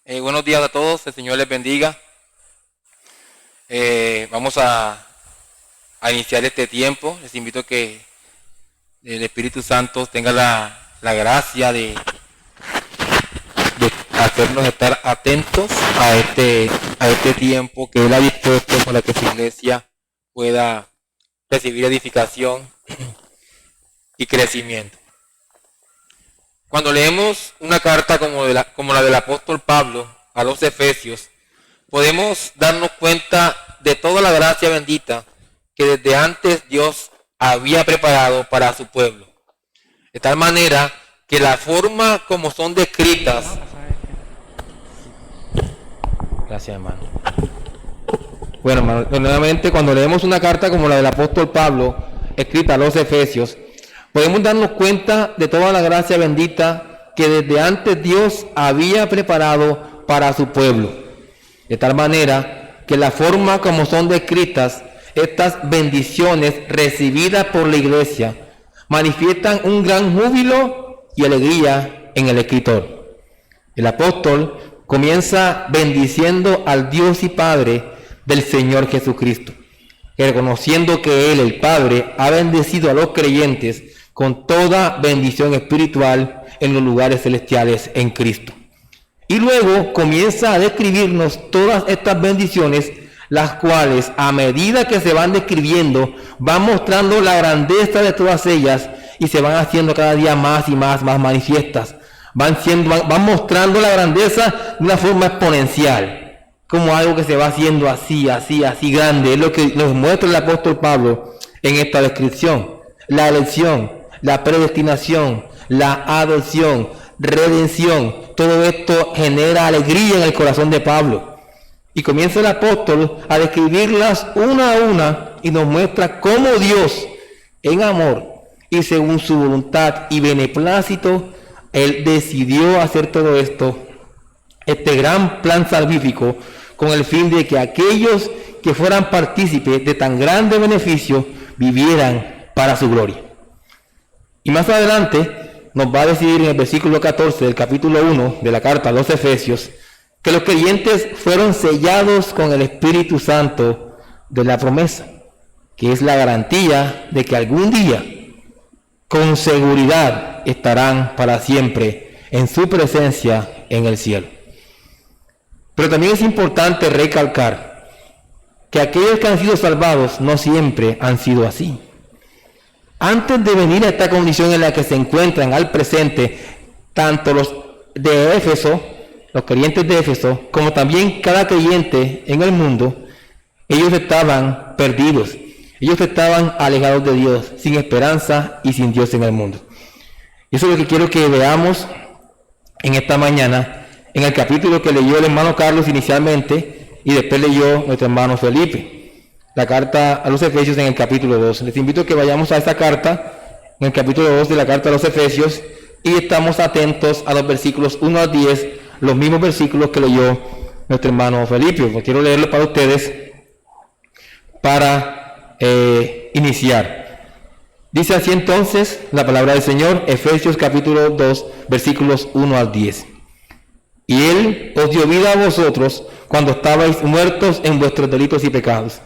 Buenos días a todos, el Señor les bendiga. Vamos a iniciar este tiempo. Les invito a que el Espíritu Santo tenga la gracia de hacernos estar atentos a este tiempo que Él ha dispuesto para que su iglesia pueda recibir edificación y crecimiento. Cuando leemos una carta como la del apóstol Pablo a los Efesios, podemos darnos cuenta de toda la gracia bendita que desde antes Dios había preparado para su pueblo. De tal manera que la forma como son descritas... Gracias, hermano. Bueno, hermano, nuevamente cuando leemos una carta como la del apóstol Pablo, escrita a los Efesios, podemos darnos cuenta de toda la gracia bendita que desde antes Dios había preparado para su pueblo. De tal manera que la forma como son descritas estas bendiciones recibidas por la iglesia manifiestan un gran júbilo y alegría en el escritor. El apóstol comienza bendiciendo al Dios y Padre del Señor Jesucristo, reconociendo que Él, el Padre, ha bendecido a los creyentes con toda bendición espiritual en los lugares celestiales en Cristo. Y luego comienza a describirnos todas estas bendiciones, las cuales a medida que se van describiendo, van mostrando la grandeza de todas ellas y se van haciendo cada día más y más manifiestas. Van mostrando la grandeza de una forma exponencial, como algo que se va haciendo así grande. Es lo que nos muestra el apóstol Pablo en esta descripción. La elección, la predestinación, la adopción, redención, todo esto genera alegría en el corazón de Pablo. Y comienza el apóstol a describirlas una a una y nos muestra cómo Dios, en amor y según su voluntad y beneplácito, Él decidió hacer todo esto, este gran plan salvífico, con el fin de que aquellos que fueran partícipes de tan grande beneficio vivieran para su gloria. Y más adelante nos va a decir en el versículo 14 del capítulo 1 de la carta a los Efesios que los creyentes fueron sellados con el Espíritu Santo de la promesa, que es la garantía de que algún día con seguridad estarán para siempre en su presencia en el cielo. Pero también es importante recalcar que aquellos que han sido salvados no siempre han sido así. Antes de venir a esta condición en la que se encuentran al presente, tanto los de Éfeso, los creyentes de Éfeso, como también cada creyente en el mundo, ellos estaban perdidos. Ellos estaban alejados de Dios, sin esperanza y sin Dios en el mundo. Y eso es lo que quiero que veamos en esta mañana, en el capítulo que leyó el hermano Carlos inicialmente y después leyó nuestro hermano Felipe. La carta a los Efesios en el capítulo 2. Les invito a que vayamos a esta carta, en el capítulo 2 de la carta a los Efesios, y estamos atentos a los versículos 1 al 10, los mismos versículos que leyó nuestro hermano Felipe. Pues quiero leerlo para ustedes para iniciar. Dice así entonces la palabra del Señor, Efesios capítulo 2, versículos 1 al 10. Y Él os dio vida a vosotros cuando estabais muertos en vuestros delitos y pecados,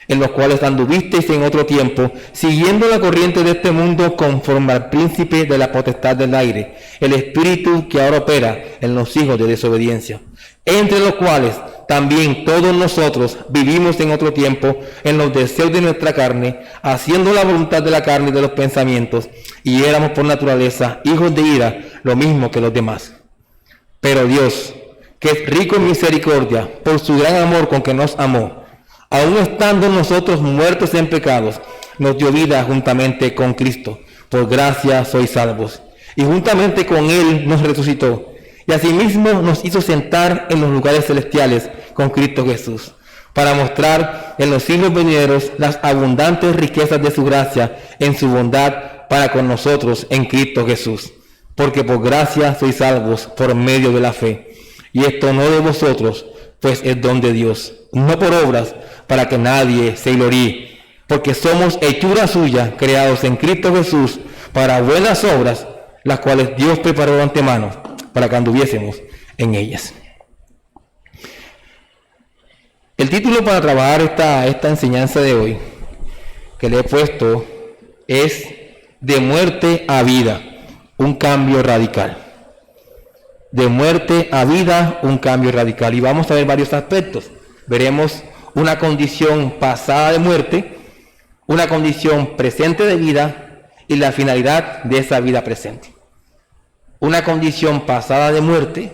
en los cuales anduvisteis en otro tiempo, siguiendo la corriente de este mundo conforme al príncipe de la potestad del aire, el espíritu que ahora opera en los hijos de desobediencia, entre los cuales también todos nosotros vivimos en otro tiempo en los deseos de nuestra carne, haciendo la voluntad de la carne y de los pensamientos, y éramos por naturaleza hijos de ira, lo mismo que los demás. Pero Dios, que es rico en misericordia, por su gran amor con que nos amó, aun estando nosotros muertos en pecados, nos dio vida juntamente con Cristo. Por gracia sois salvos. Y juntamente con Él nos resucitó. Y asimismo nos hizo sentar en los lugares celestiales con Cristo Jesús, para mostrar en los siglos venideros las abundantes riquezas de su gracia en su bondad para con nosotros en Cristo Jesús. Porque por gracia sois salvos por medio de la fe. Y esto no de vosotros, pues es don de Dios, no por obras, para que nadie se gloríe, porque somos hechura suya, creados en Cristo Jesús, para buenas obras, las cuales Dios preparó de antemano, para que anduviésemos en ellas. El título para trabajar esta enseñanza de hoy que le he puesto es De muerte a vida, un cambio radical. De muerte a vida, un cambio radical. Y vamos a ver varios aspectos. Veremos una condición pasada de muerte, una condición presente de vida y la finalidad de esa vida presente. Una condición pasada de muerte,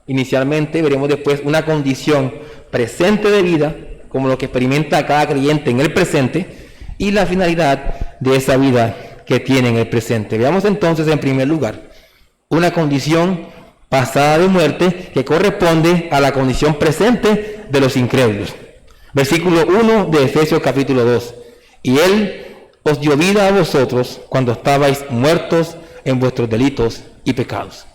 inicialmente veremos después una condición presente de vida, como lo que experimenta cada creyente en el presente, y la finalidad de esa vida que tiene en el presente. Veamos entonces en primer lugar una condición pasada de muerte que corresponde a la condición presente de los incrédulos. Versículo 1 de Efesios capítulo 2. Y Él os dio vida a vosotros cuando estabais muertos en vuestros delitos y pecados.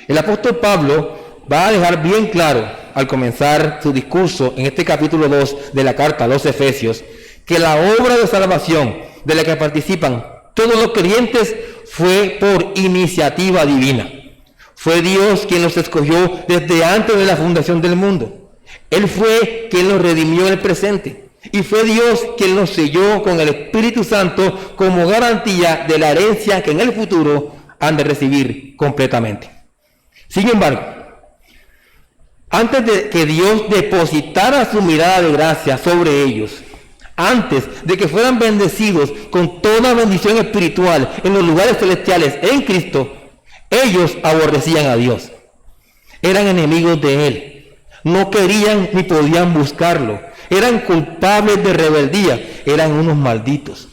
El apóstol Pablo va a dejar bien claro al comenzar su discurso en este capítulo 2 de la carta a los Efesios que la obra de salvación de la que participan todos los creyentes fue por iniciativa divina. Fue Dios quien los escogió desde antes de la fundación del mundo. Él fue quien los redimió en el presente. Y fue Dios quien los selló con el Espíritu Santo como garantía de la herencia que en el futuro han de recibir completamente. Sin embargo, antes de que Dios depositara su mirada de gracia sobre ellos, antes de que fueran bendecidos con toda bendición espiritual en los lugares celestiales en Cristo, ellos aborrecían a Dios. Eran enemigos de Él. No querían ni podían buscarlo. Eran culpables de rebeldía. Eran unos malditos.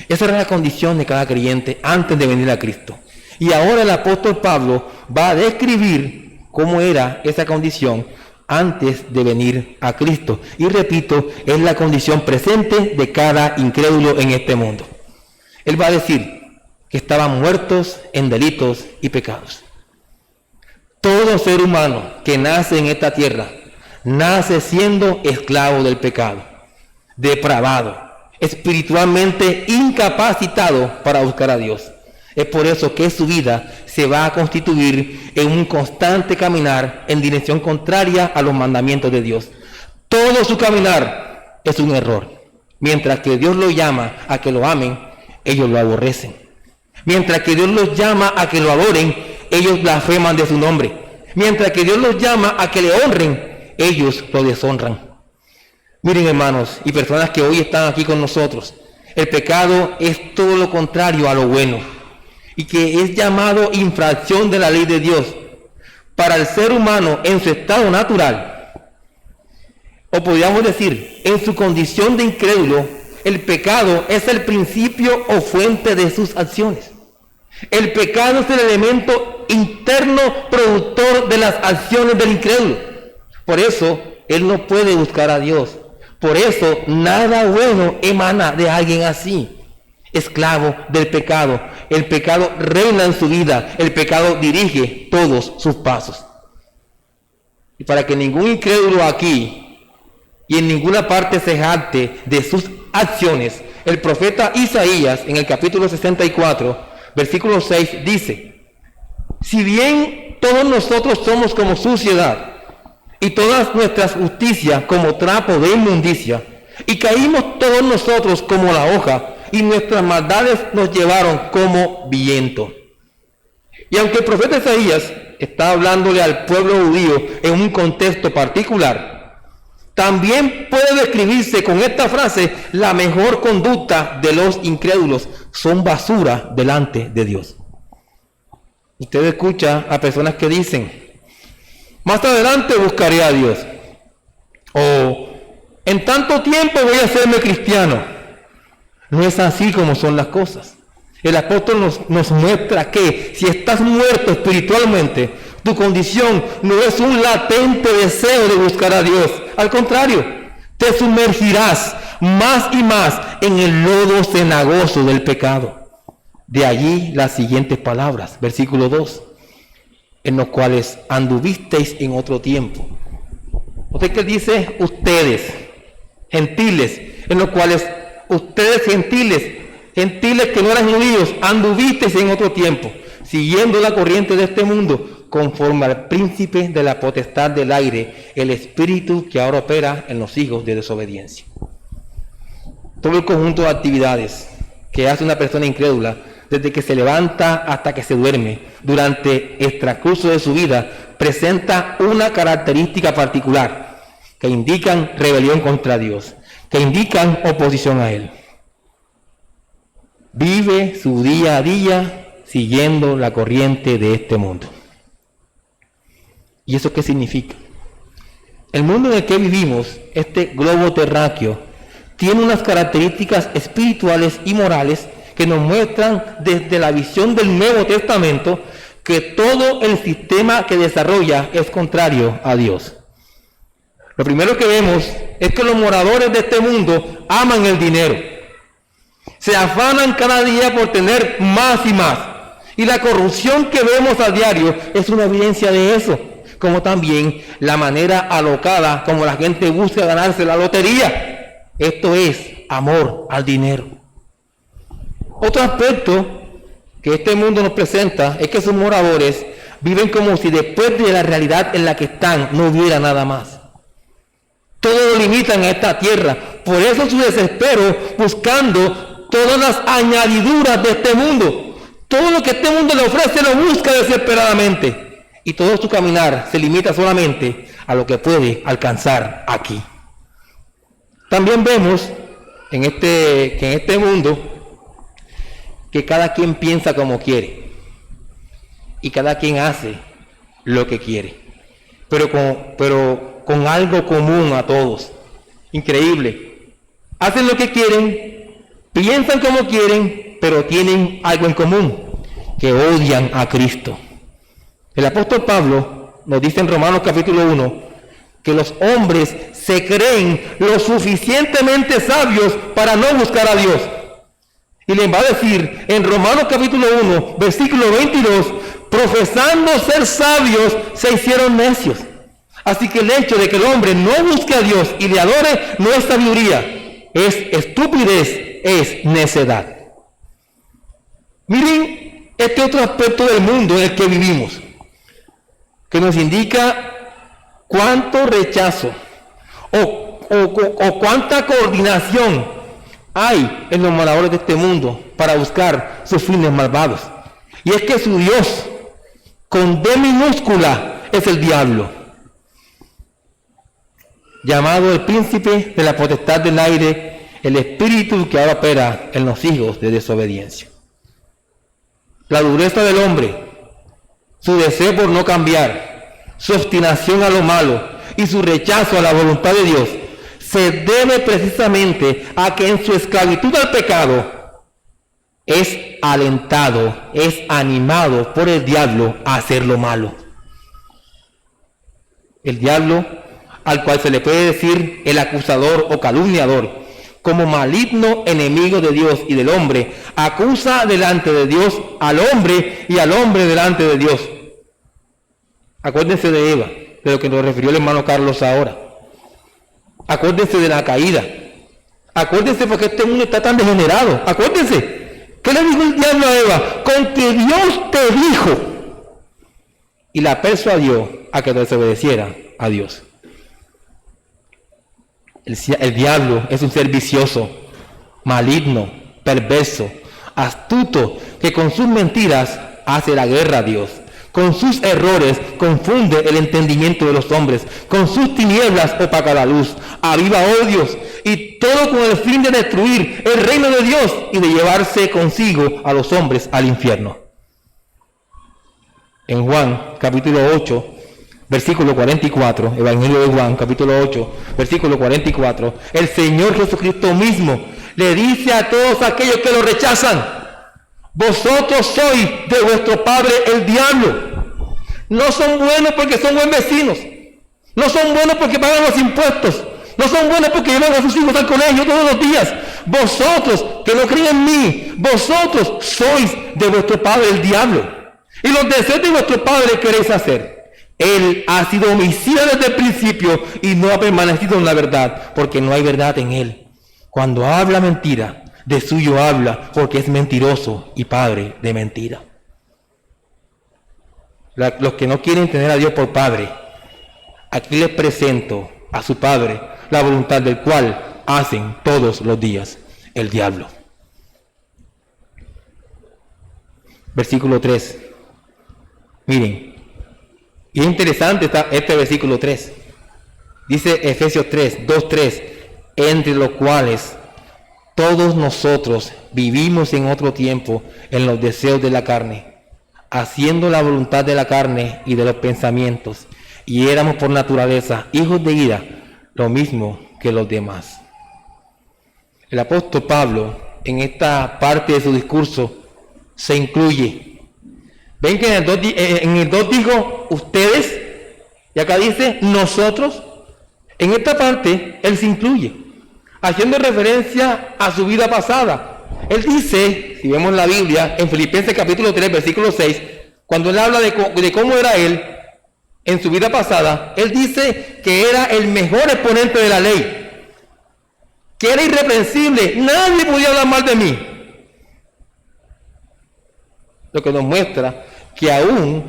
Esa era la condición de cada creyente antes de venir a Cristo. Y ahora el apóstol Pablo va a describir cómo era esa condición antes de venir a Cristo. Y repito, es la condición presente de cada incrédulo en este mundo. Él va a decir que estaban muertos en delitos y pecados. Todo ser humano que nace en esta tierra nace siendo esclavo del pecado, depravado, espiritualmente incapacitado para buscar a Dios. Es por eso que su vida se va a constituir en un constante caminar en dirección contraria a los mandamientos de Dios. Todo su caminar es un error. Mientras que Dios los llama a que lo amen, ellos lo aborrecen. Mientras que Dios los llama a que lo adoren, ellos blasfeman de su nombre. Mientras que Dios los llama a que le honren, ellos lo deshonran. Miren, hermanos y personas que hoy están aquí con nosotros, el pecado es todo lo contrario a lo bueno y que es llamado infracción de la ley de Dios. Para el ser humano en su estado natural, o podríamos decir, en su condición de incrédulo, el pecado es el principio o fuente de sus acciones. El pecado es el elemento interno productor de las acciones del incrédulo. Por eso, él no puede buscar a Dios. Por eso, nada bueno emana de alguien así, esclavo del pecado. El pecado reina en su vida. El pecado dirige todos sus pasos. Y para que ningún incrédulo aquí y en ninguna parte se jacte de sus acciones, el profeta Isaías en el capítulo 64, versículo 6 dice: si bien todos nosotros somos como suciedad y todas nuestras justicias como trapo de inmundicia, y caímos todos nosotros como la hoja, y nuestras maldades nos llevaron como viento. Y aunque el profeta Isaías está hablándole al pueblo judío en un contexto particular, también puede describirse con esta frase la mejor conducta de los incrédulos: son basura delante de Dios. Usted escucha a personas que dicen: más adelante buscaré a Dios, o en tanto tiempo voy a hacerme cristiano. No es así como son las cosas. El apóstol nos muestra que si estás muerto espiritualmente, tu condición no es un latente deseo de buscar a Dios. Al contrario, te sumergirás más y más en el lodo cenagoso del pecado. De allí las siguientes palabras, versículo 2, en los cuales anduvisteis en otro tiempo. ¿Usted qué dice? Ustedes, gentiles, en los cuales ustedes gentiles que no eran judíos, anduvisteis en otro tiempo, siguiendo la corriente de este mundo, conforme al príncipe de la potestad del aire, el espíritu que ahora opera en los hijos de desobediencia. Todo el conjunto de actividades que hace una persona incrédula, desde que se levanta hasta que se duerme, durante el transcurso de su vida, presenta una característica particular que indican rebelión contra Dios, que indican oposición a Él. Vive su día a día siguiendo la corriente de este mundo. ¿Y eso qué significa? El mundo en el que vivimos, este globo terráqueo, tiene unas características espirituales y morales que nos muestran desde la visión del Nuevo Testamento que todo el sistema que desarrolla es contrario a Dios. Lo primero que vemos es que los moradores de este mundo aman el dinero. Se afanan cada día por tener más y más. Y la corrupción que vemos a diario es una evidencia de eso, como también la manera alocada como la gente busca ganarse la lotería. Esto es amor al dinero. Otro aspecto que este mundo nos presenta es que sus moradores viven como si después de la realidad en la que están no hubiera nada más. Todo lo limitan a esta tierra. Por eso su desespero buscando todas las añadiduras de este mundo. Todo lo que este mundo le ofrece lo busca desesperadamente. Y todo su caminar se limita solamente a lo que puede alcanzar aquí. También vemos que en este mundo que cada quien piensa como quiere y cada quien hace lo que quiere, pero con algo común a todos. Increíble. Hacen lo que quieren, piensan como quieren, pero tienen algo en común, que odian a Cristo. El apóstol Pablo nos dice en Romanos capítulo 1 que los hombres se creen lo suficientemente sabios para no buscar a Dios. Y les va a decir en Romanos capítulo 1, versículo 22, profesando ser sabios, se hicieron necios. Así que el hecho de que el hombre no busque a Dios y le adore no es sabiduría, es estupidez, es necedad. Miren este otro aspecto del mundo en el que vivimos, que nos indica cuánto rechazo o cuánta coordinación hay en los moradores de este mundo para buscar sus fines malvados. Y es que su Dios, con D minúscula, es el diablo, llamado el príncipe de la potestad del aire, el espíritu que ahora opera en los hijos de desobediencia. La dureza del hombre, su deseo por no cambiar, su obstinación a lo malo y su rechazo a la voluntad de Dios se debe precisamente a que en su esclavitud al pecado es alentado, es animado por el diablo a hacer lo malo. El diablo, al cual se le puede decir el acusador o calumniador, como maligno enemigo de Dios y del hombre, acusa delante de Dios al hombre y al hombre delante de Dios. Acuérdense de Eva, de lo que nos refirió el hermano Carlos ahora. Acuérdense de la caída. Acuérdense porque este mundo está tan degenerado. Acuérdense. ¿Qué le dijo el diablo a Eva? Con que Dios te dijo. Y la persuadió a que desobedeciera a Dios. El diablo es un ser vicioso, maligno, perverso, astuto, que con sus mentiras hace la guerra a Dios. Con sus errores confunde el entendimiento de los hombres. Con sus tinieblas opaca la luz. Aviva odios. Y todo con el fin de destruir el reino de Dios y de llevarse consigo a los hombres al infierno. En Juan, capítulo 8, versículo 44, Evangelio de Juan, capítulo 8, versículo 44, el Señor Jesucristo mismo le dice a todos aquellos que lo rechazan: vosotros sois de vuestro padre el diablo. No son buenos porque son buen vecinos. No son buenos porque pagan los impuestos. No son buenos porque llevan a sus hijos al colegio todos los días. Vosotros que no creen en mí, vosotros sois de vuestro padre el diablo. Y los deseos de vuestro padre queréis hacer. Él ha sido homicida desde el principio y no ha permanecido en la verdad, porque no hay verdad en él. Cuando habla mentira, de suyo habla, porque es mentiroso y padre de mentira. los que no quieren tener a Dios por Padre, aquí les presento a su Padre, la voluntad del cual hacen todos los días el diablo. Versículo 3. Miren, y es interesante este versículo 3. Dice Efesios 3, 2, 3, entre los cuales todos nosotros vivimos en otro tiempo en los deseos de la carne, haciendo la voluntad de la carne y de los pensamientos, y éramos por naturaleza hijos de ira, lo mismo que los demás. El apóstol Pablo, en esta parte de su discurso, se incluye. Ven que en el 2 dijo ustedes, y acá dice nosotros. En esta parte, él se incluye, haciendo referencia a su vida pasada. Él dice, si vemos la Biblia, en Filipenses capítulo 3, versículo 6, cuando él habla de cómo era él en su vida pasada, él dice que era el mejor exponente de la ley, que era irreprensible, nadie podía hablar mal de mí. Lo que nos muestra que aún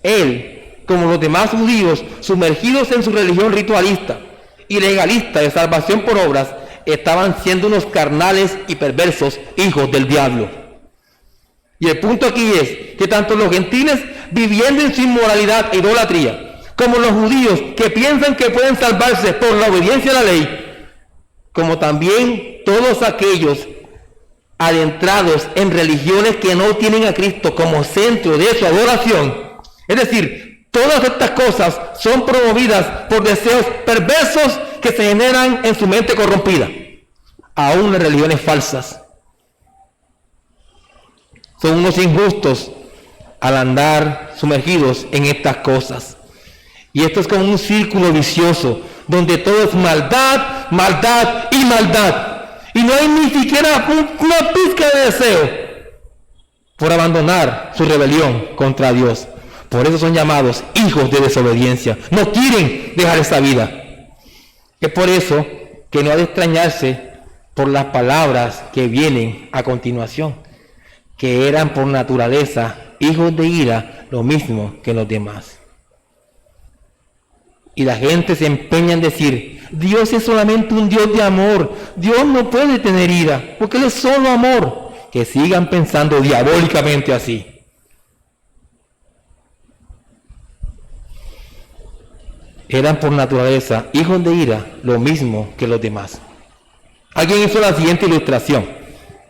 él, como los demás judíos, sumergidos en su religión ritualista y legalista de salvación por obras, estaban siendo unos carnales y perversos hijos del diablo. Y el punto aquí es que tanto los gentiles viviendo en su inmoralidad e idolatría, como los judíos que piensan que pueden salvarse por la obediencia a la ley, como también todos aquellos adentrados en religiones que no tienen a Cristo como centro de su adoración, es decir, todas estas cosas son promovidas por deseos perversos que se generan en su mente corrompida, aún en religiones falsas. Son unos injustos al andar sumergidos en estas cosas. Y esto es como un círculo vicioso, donde todo es maldad, maldad y maldad. Y no hay ni siquiera una pizca de deseo por abandonar su rebelión contra Dios. Por eso son llamados hijos de desobediencia. No quieren dejar esta vida. Es por eso que no ha de extrañarse por las palabras que vienen a continuación, que eran por naturaleza hijos de ira, lo mismo que los demás. Y la gente se empeña en decir, Dios es solamente un Dios de amor. Dios no puede tener ira, porque Él es solo amor. Que sigan pensando diabólicamente así. Eran por naturaleza hijos de ira, lo mismo que los demás. Alguien hizo la siguiente ilustración.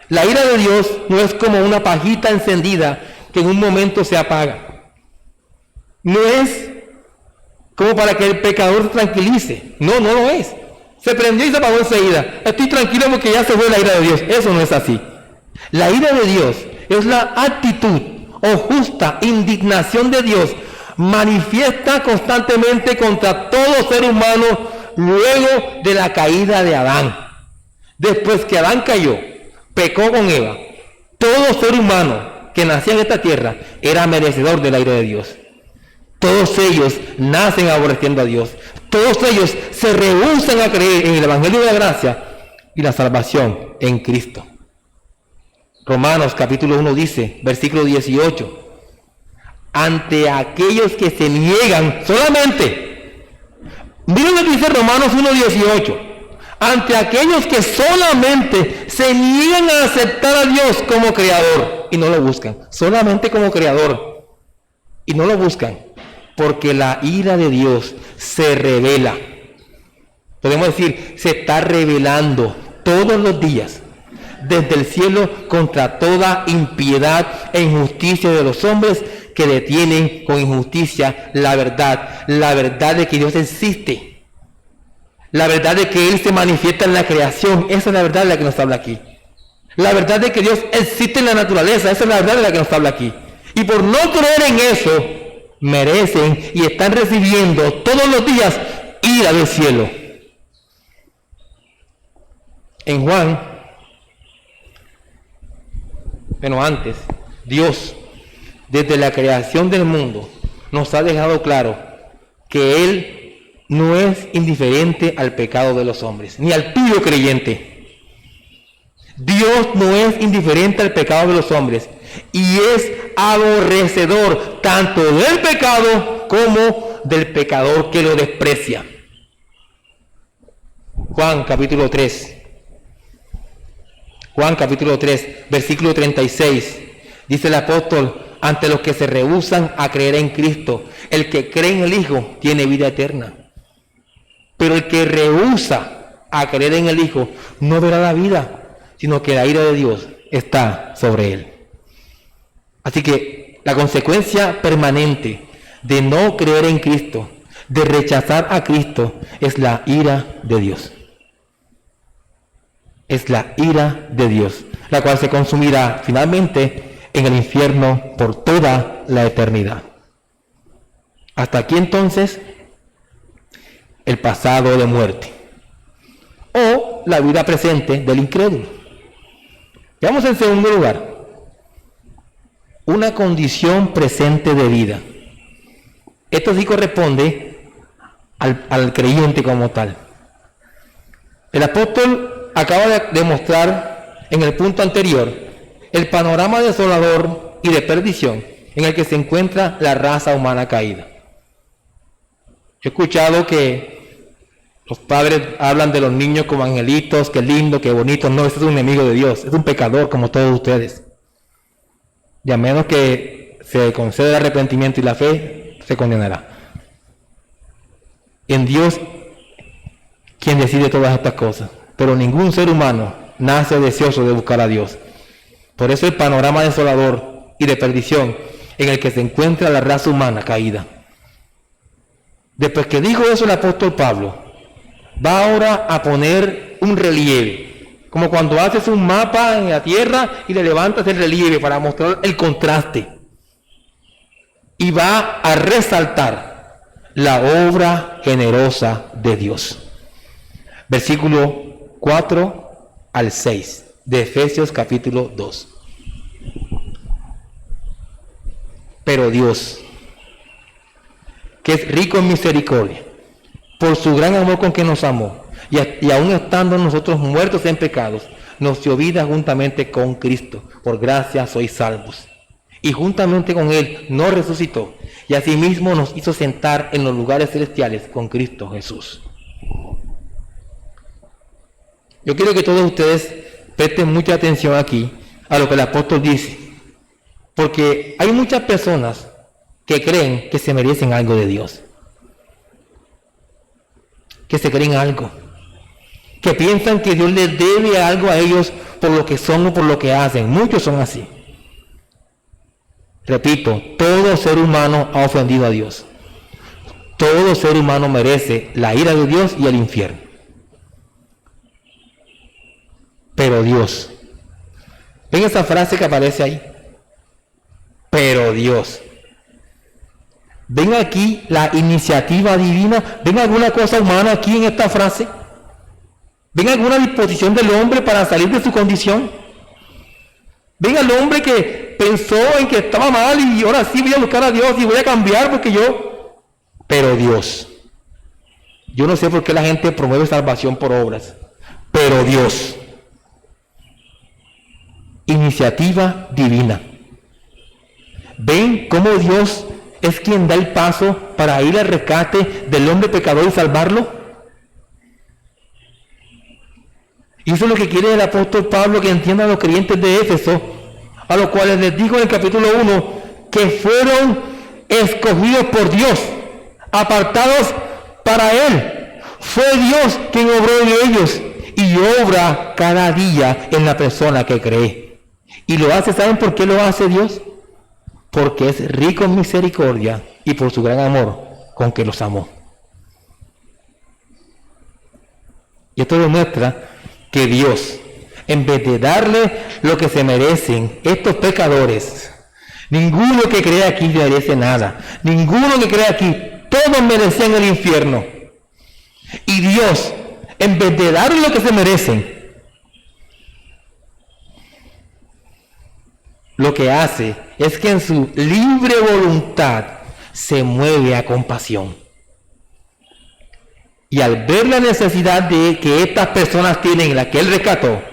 La ira de Dios no es como una pajita encendida que en un momento se apaga. No es como para que el pecador se tranquilice. No, no lo es. Se prendió y se apagó enseguida. Estoy tranquilo porque ya se fue la ira de Dios. Eso no es así. La ira de Dios es la actitud o justa indignación de Dios manifiesta constantemente contra todo ser humano luego de la caída de Adán. Después que Adán cayó, pecó con Eva, todo ser humano que nacía en esta tierra era merecedor de la ira de Dios. Todos ellos nacen aborreciendo a Dios. Todos ellos se rehúsan a creer en el Evangelio de la gracia y la salvación en Cristo. Romanos capítulo 1 dice, versículo 18, ante aquellos que se niegan solamente, miren lo que dice Romanos 1:18, ante aquellos que solamente se niegan a aceptar a Dios como creador y no lo buscan, solamente como creador y no lo buscan, porque la ira de Dios se revela, podemos decir, se está revelando todos los días desde el cielo contra toda impiedad e injusticia de los hombres que detienen con injusticia la verdad de que Dios existe, la verdad de que Él se manifiesta en la creación. Esa es la verdad de la que nos habla aquí. La verdad de que Dios existe en la naturaleza, esa es la verdad de la que nos habla aquí. Y por no creer en eso, merecen y están recibiendo todos los días ira del cielo. En Juan, pero antes, Dios, desde la creación del mundo, nos ha dejado claro que Él no es indiferente al pecado de los hombres, ni al tuyo creyente. Dios no es indiferente al pecado de los hombres. y es aborrecedor tanto del pecado como del pecador que lo desprecia. Juan capítulo 3, versículo 36, dice el apóstol: ante los que se rehúsan a creer en Cristo, el que cree en el Hijo tiene vida eterna. Pero el que rehúsa a creer en el Hijo no verá la vida, sino que la ira de Dios está sobre él. Así que la consecuencia permanente de no creer en Cristo, de rechazar a Cristo, es la ira de Dios. Es la ira de Dios, la cual se consumirá finalmente en el infierno por toda la eternidad. Hasta aquí entonces el pasado de muerte o la vida presente del incrédulo. Veamos en segundo lugar una condición presente de vida. Esto sí corresponde al creyente como tal. El apóstol acaba de mostrar en el punto anterior el panorama desolador y de perdición en el que se encuentra la raza humana caída. He escuchado que los padres hablan de los niños como angelitos, qué lindo, qué bonito. No, ese es un enemigo de Dios, es un pecador como todos ustedes. Y a menos que se conceda el arrepentimiento y la fe, se condenará. En Dios, quien decide todas estas cosas. Pero ningún ser humano nace deseoso de buscar a Dios. Por eso el panorama desolador y de perdición en el que se encuentra la raza humana caída. Después que dijo eso el apóstol Pablo, va ahora a poner un relieve, como cuando haces un mapa en la tierra y le levantas el relieve para mostrar el contraste. Y va a resaltar la obra generosa de Dios. Versículo 4 al 6 de Efesios capítulo 2. Pero Dios, que es rico en misericordia, por su gran amor con que nos amó, y aún estando nosotros muertos en pecados, nos dio vida juntamente con Cristo. Por gracia sois salvos. Y juntamente con Él nos resucitó, y asimismo nos hizo sentar en los lugares celestiales con Cristo Jesús. Yo quiero que todos ustedes presten mucha atención aquí a lo que el apóstol dice, porque hay muchas personas que creen que se merecen algo de Dios, que se creen algo, que piensan que Dios les debe algo a ellos por lo que son o por lo que hacen. Muchos son así. Repito, todo ser humano ha ofendido a Dios. Todo ser humano merece la ira de Dios y el infierno. Pero Dios, ¿ven esa frase que aparece ahí? Pero Dios. ¿Ven aquí la iniciativa divina? ¿Ven alguna cosa humana aquí en esta frase? ¿Ven alguna disposición del hombre para salir de su condición? ¿Ven al hombre que pensó en que estaba mal y ahora sí voy a buscar a Dios y voy a cambiar porque yo... Pero Dios. Yo no sé por qué la gente promueve salvación por obras. Pero Dios. Iniciativa divina. ¿Ven cómo Dios es quien da el paso para ir al rescate del hombre pecador y salvarlo? Y eso es lo que quiere el apóstol Pablo que entiendan los creyentes de Éfeso, a los cuales les dijo en el capítulo 1 que fueron escogidos por Dios, apartados para Él. Fue Dios quien obró en ellos y obra cada día en la persona que cree. Y lo hace, ¿saben por qué lo hace Dios? Porque es rico en misericordia y por su gran amor con que los amó. Y esto demuestra que Dios, en vez de darle lo que se merecen estos pecadores, ninguno que cree aquí merece nada. Ninguno que cree aquí, todos merecían el infierno. Y Dios, en vez de darle lo que se merecen, lo que hace es que en su libre voluntad se mueve a compasión. Y al ver la necesidad de que estas personas tienen, la que Él rescató,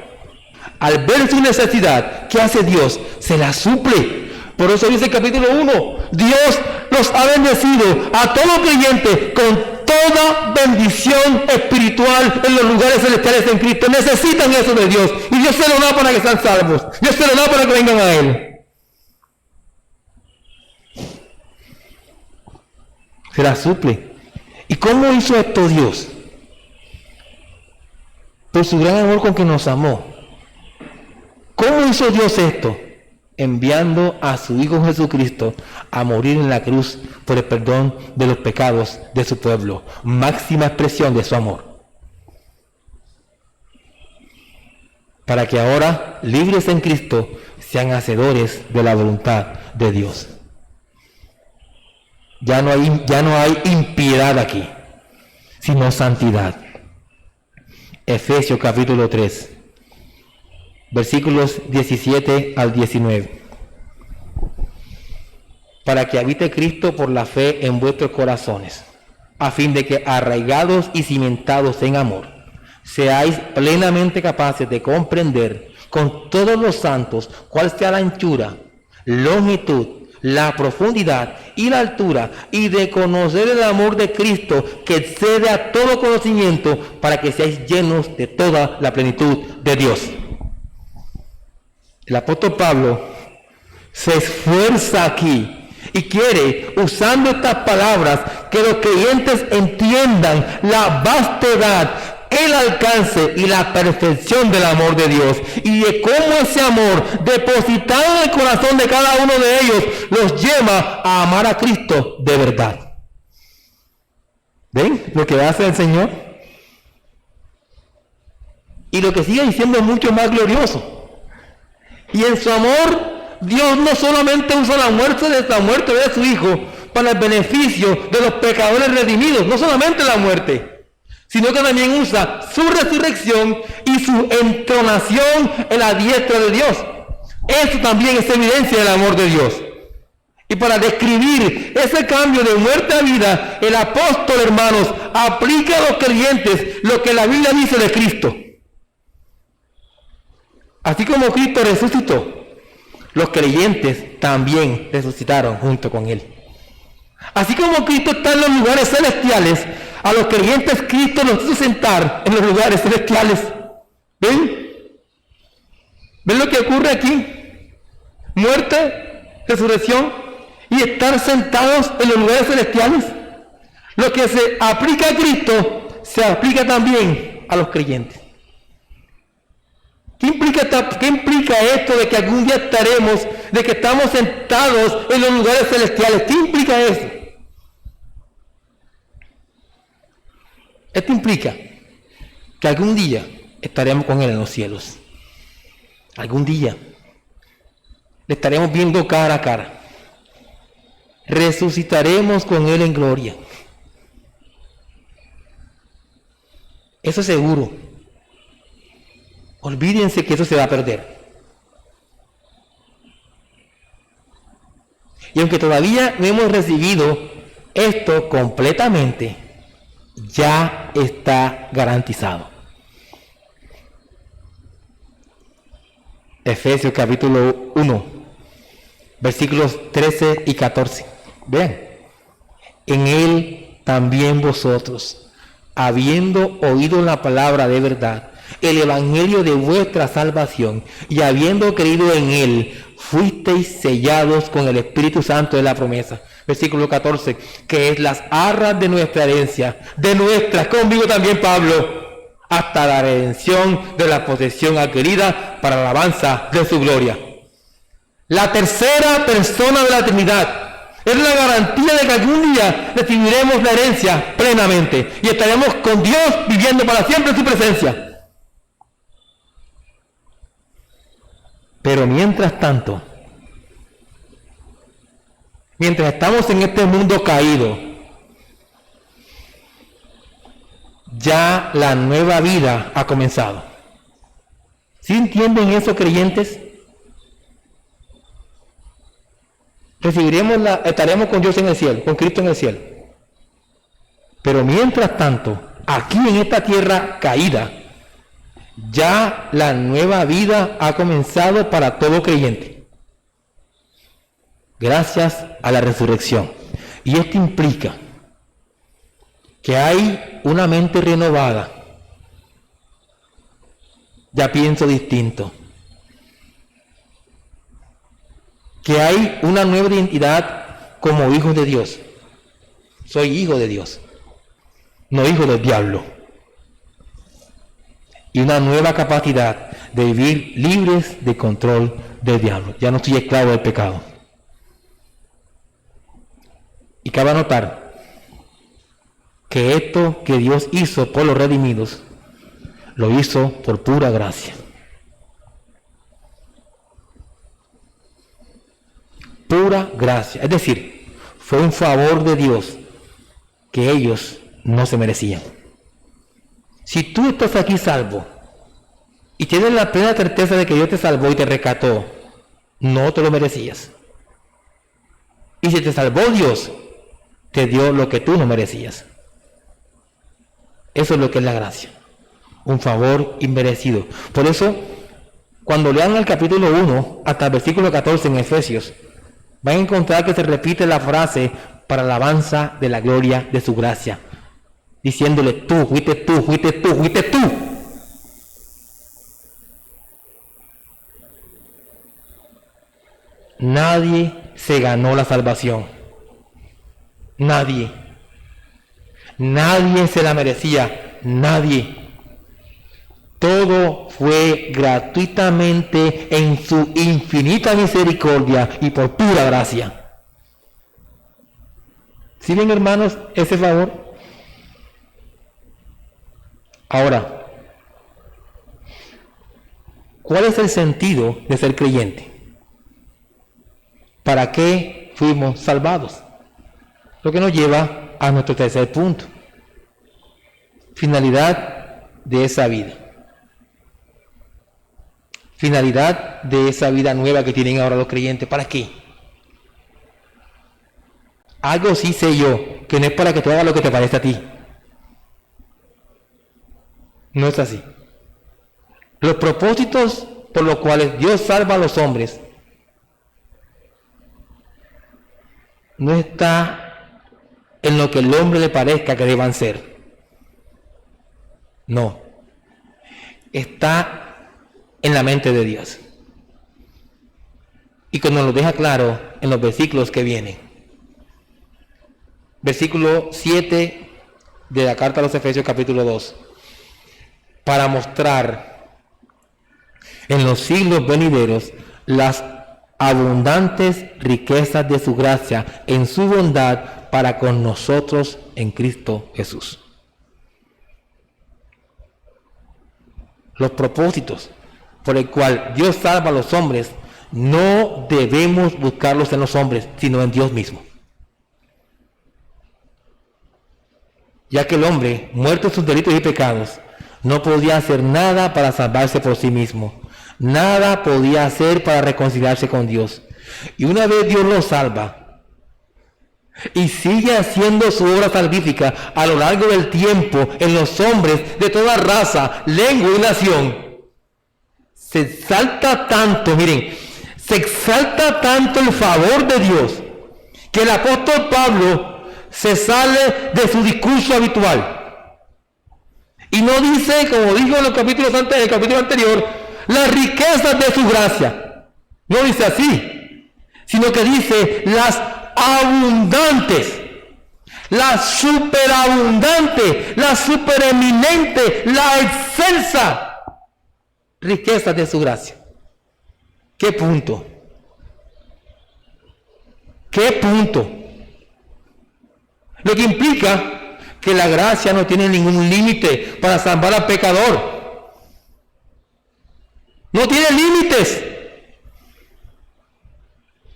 Al ver su necesidad, ¿qué hace Dios? Se la suple. Por eso dice el capítulo 1, Dios los ha bendecido a todo creyente con toda bendición espiritual en los lugares celestiales en Cristo. Necesitan eso de Dios. Y Dios se lo da para que sean salvos. Dios se lo da para que vengan a Él. Se la suple. ¿Y cómo hizo esto Dios? Por su gran amor con que nos amó. ¿Cómo hizo Dios esto? Enviando a su Hijo Jesucristo a morir en la cruz por el perdón de los pecados de su pueblo. Máxima expresión de su amor. Para que ahora, libres en Cristo, sean hacedores de la voluntad de Dios. Ya no hay impiedad aquí, sino santidad. Efesios capítulo 3. Versículos 17 al 19. Para que habite Cristo por la fe en vuestros corazones, a fin de que, arraigados y cimentados en amor, seáis plenamente capaces de comprender con todos los santos cuál sea la anchura, longitud, la profundidad y la altura, y de conocer el amor de Cristo que excede a todo conocimiento, para que seáis llenos de toda la plenitud de Dios. El apóstol Pablo se esfuerza aquí y quiere, usando estas palabras, que los creyentes entiendan la vastedad, el alcance y la perfección del amor de Dios, y de cómo ese amor depositado en el corazón de cada uno de ellos los lleva a amar a Cristo de verdad. ¿Ven lo que hace el Señor? Y lo que sigue diciendo es mucho más glorioso. Y en su amor, Dios no solamente usa la muerte de su Hijo para el beneficio de los pecadores redimidos, no solamente la muerte, sino que también usa su resurrección y su entronación en la diestra de Dios. Eso también es evidencia del amor de Dios. Y para describir ese cambio de muerte a vida, el apóstol, hermanos, aplica a los creyentes lo que la Biblia dice de Cristo. Así como Cristo resucitó, los creyentes también resucitaron junto con Él. Así como Cristo está en los lugares celestiales, a los creyentes Cristo los hizo sentar en los lugares celestiales. ¿Ven? ¿Ven lo que ocurre aquí? Muerte, resurrección y estar sentados en los lugares celestiales. Lo que se aplica a Cristo se aplica también a los creyentes. ¿Qué implica esto de que algún día estaremos, de que estamos sentados en los lugares celestiales? ¿Qué implica eso? Esto implica que algún día estaremos con Él en los cielos. Algún día le estaremos viendo cara a cara. Resucitaremos con Él en gloria. Eso es seguro. Olvídense que eso se va a perder. Y aunque todavía no hemos recibido esto completamente, ya está garantizado. Efesios capítulo 1, versículos 13 y 14. Vean. En Él también vosotros, habiendo oído la palabra de verdad, el evangelio de vuestra salvación, y habiendo creído en Él, fuisteis sellados con el Espíritu Santo de la promesa. Versículo 14, que es las arras de nuestra herencia, conmigo también Pablo, hasta la redención de la posesión adquirida para la alabanza de su gloria. La tercera persona de la Trinidad es la garantía de que algún día recibiremos la herencia plenamente y estaremos con Dios viviendo para siempre en su presencia. Pero mientras tanto, mientras estamos en este mundo caído, ya la nueva vida ha comenzado. ¿Sí entienden eso, creyentes? Estaremos con Dios en el cielo, con Cristo en el cielo. Pero mientras tanto, aquí en esta tierra caída, Ya la nueva vida ha comenzado para todo creyente, gracias a la resurrección. Y esto implica que hay una mente renovada. Ya pienso distinto. Que hay una nueva identidad como hijos de Dios. Soy hijo de Dios, no hijo del diablo. Y una nueva capacidad de vivir libres de control del diablo. Ya no estoy esclavo del pecado. Y cabe notar que esto que Dios hizo por los redimidos, lo hizo por pura gracia. Pura gracia. Es decir, fue un favor de Dios que ellos no se merecían. Si tú estás aquí salvo y tienes la plena certeza de que Dios te salvó y te rescató, no te lo merecías. Y si te salvó Dios, te dio lo que tú no merecías. Eso es lo que es la gracia. Un favor inmerecido. Por eso, cuando lean el capítulo 1 hasta el versículo 14 en Efesios, van a encontrar que se repite la frase para alabanza de la gloria de su gracia. Diciéndole, tú, fuiste tú, fuiste tú, fuiste tú. Nadie se ganó la salvación. Nadie. Nadie se la merecía. Nadie. Todo fue gratuitamente en su infinita misericordia y por pura gracia. ¿Sí ven, hermanos, ese favor? Ahora, ¿cuál es el sentido de ser creyente? ¿Para qué fuimos salvados? Lo que nos lleva a nuestro tercer punto. Finalidad de esa vida. Finalidad de esa vida nueva que tienen ahora los creyentes. ¿Para qué? Algo sí sé yo, que no es para que tú hagas lo que te parece a ti. No es así. Los propósitos por los cuales Dios salva a los hombres no está en lo que el hombre le parezca que deban ser. No. Está en la mente de Dios. Y que nos lo deja claro en los versículos que vienen. Versículo 7 de la carta a los Efesios capítulo 2. Para mostrar en los siglos venideros las abundantes riquezas de su gracia en su bondad para con nosotros en Cristo Jesús. Los propósitos por el cual Dios salva a los hombres no debemos buscarlos en los hombres, sino en Dios mismo. Ya que el hombre, muerto en sus delitos y pecados, no podía hacer nada para salvarse por sí mismo. Nada podía hacer para reconciliarse con Dios. Y una vez Dios lo salva y sigue haciendo su obra salvífica a lo largo del tiempo en los hombres de toda raza, lengua y nación, se exalta tanto, miren, se exalta tanto el favor de Dios que el apóstol Pablo se sale de su discurso habitual. Y no dice, como dijo en los capítulos antes, en el capítulo anterior, las riquezas de su gracia. No dice así, sino que dice las abundantes, las superabundantes, la supereminente, la excelsa riquezas de su gracia. ¿Qué punto? ¿Qué punto? Lo que implica que la gracia no tiene ningún límite para salvar al pecador. No tiene límites.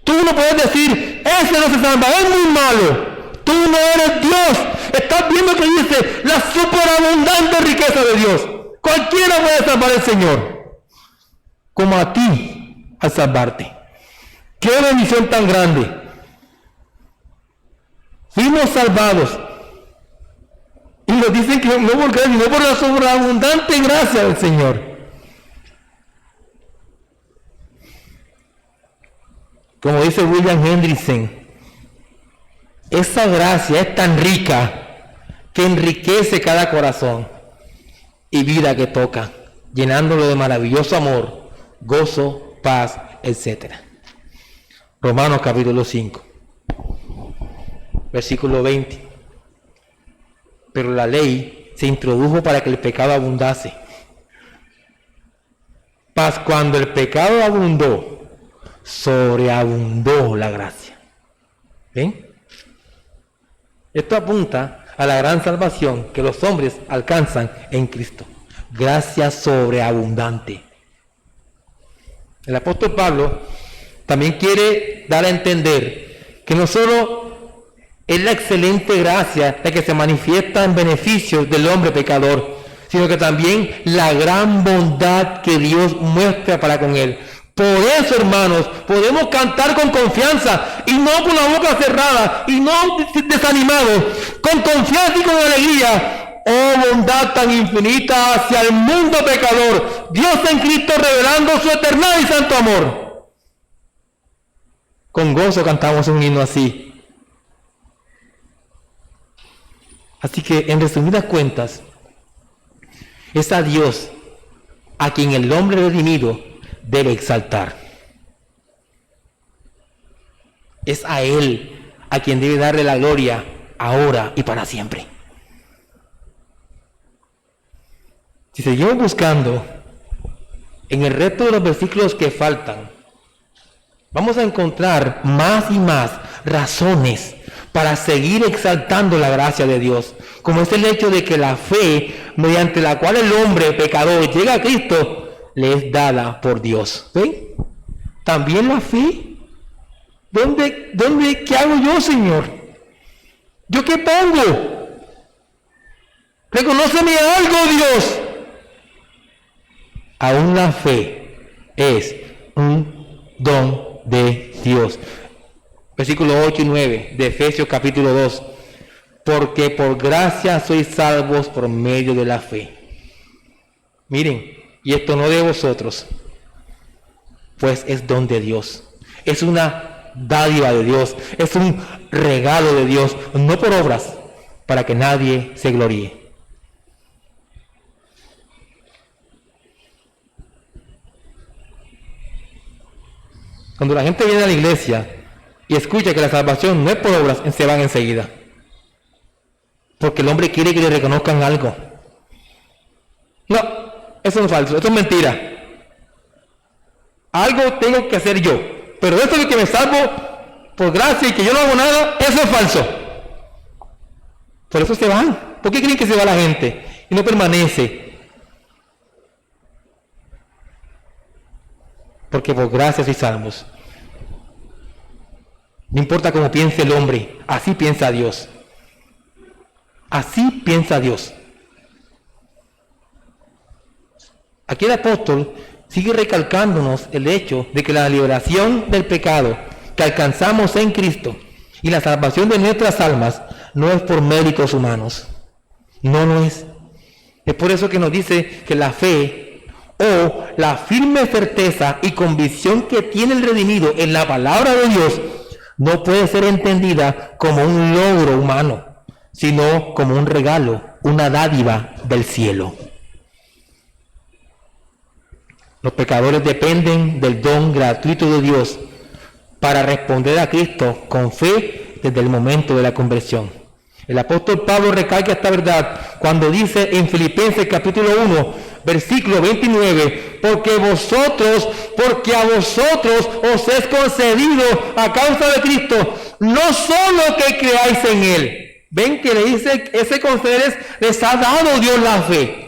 Tú no puedes decir, ese no se salva, es muy malo. Tú no eres Dios. Estás viendo que dice la superabundante riqueza de Dios. Cualquiera puede salvar al Señor, como a ti al salvarte. ¡Qué bendición tan grande! Fuimos salvados. Y nos dicen que no por gracia, sino por la sobreabundante gracia del Señor. Como dice William Hendrickson, esa gracia es tan rica que enriquece cada corazón y vida que toca, llenándolo de maravilloso amor, gozo, paz, etc. Romanos capítulo 5, versículo 20. Pero la ley se introdujo para que el pecado abundase. Mas cuando el pecado abundó, sobreabundó la gracia. ¿Ven? Esto apunta a la gran salvación que los hombres alcanzan en Cristo. Gracia sobreabundante. El apóstol Pablo también quiere dar a entender que no solo es la excelente gracia la que se manifiesta en beneficio del hombre pecador, sino que también la gran bondad que Dios muestra para con él. Por eso, hermanos, podemos cantar con confianza y no con la boca cerrada y no desanimados, con confianza y con alegría. Oh, bondad tan infinita hacia el mundo pecador, Dios en Cristo revelando su eternal y santo amor. Con gozo cantamos un himno así. Así que, en resumidas cuentas, es a Dios a quien el hombre redimido debe exaltar. Es a Él a quien debe darle la gloria ahora y para siempre. Si seguimos buscando en el resto de los versículos que faltan, vamos a encontrar más y más razones para seguir exaltando la gracia de Dios, como es el hecho de que la fe mediante la cual el hombre pecador llega a Cristo le es dada por Dios. ¿Ven? También la fe. ¿Qué hago yo, Señor? ¿Yo qué pongo? Reconóceme algo, Dios. Aún la fe es un don de Dios. Versículos 8 y 9 de Efesios capítulo 2. Porque por gracia sois salvos por medio de la fe. Miren, y esto no de vosotros, pues es don de Dios. Es una dádiva de Dios, es un regalo de Dios, no por obras, para que nadie se gloríe. Cuando la gente viene a la iglesia y escucha que la salvación no es por obras, se van enseguida. Porque el hombre quiere que le reconozcan algo. No, eso no es falso, eso es mentira. Algo tengo que hacer yo. Pero eso de que me salvo por gracia y que yo no hago nada, eso es falso. Por eso se van. ¿Por qué creen que se va la gente y no permanece? Porque por gracia sois salvos. No importa cómo piense el hombre, así piensa Dios. Así piensa Dios. Aquí el apóstol sigue recalcándonos el hecho de que la liberación del pecado que alcanzamos en Cristo y la salvación de nuestras almas no es por méritos humanos. No lo es. Es por eso que nos dice que la fe o la firme certeza y convicción que tiene el redimido en la palabra de Dios no puede ser entendida como un logro humano, sino como un regalo, una dádiva del cielo. Los pecadores dependen del don gratuito de Dios para responder a Cristo con fe desde el momento de la conversión. El apóstol Pablo recalca esta verdad cuando dice en Filipenses capítulo 1, versículo 29, porque a vosotros os es concedido a causa de Cristo, no solo que creáis en Él. Ven que le dice, ese conceder les ha dado Dios la fe.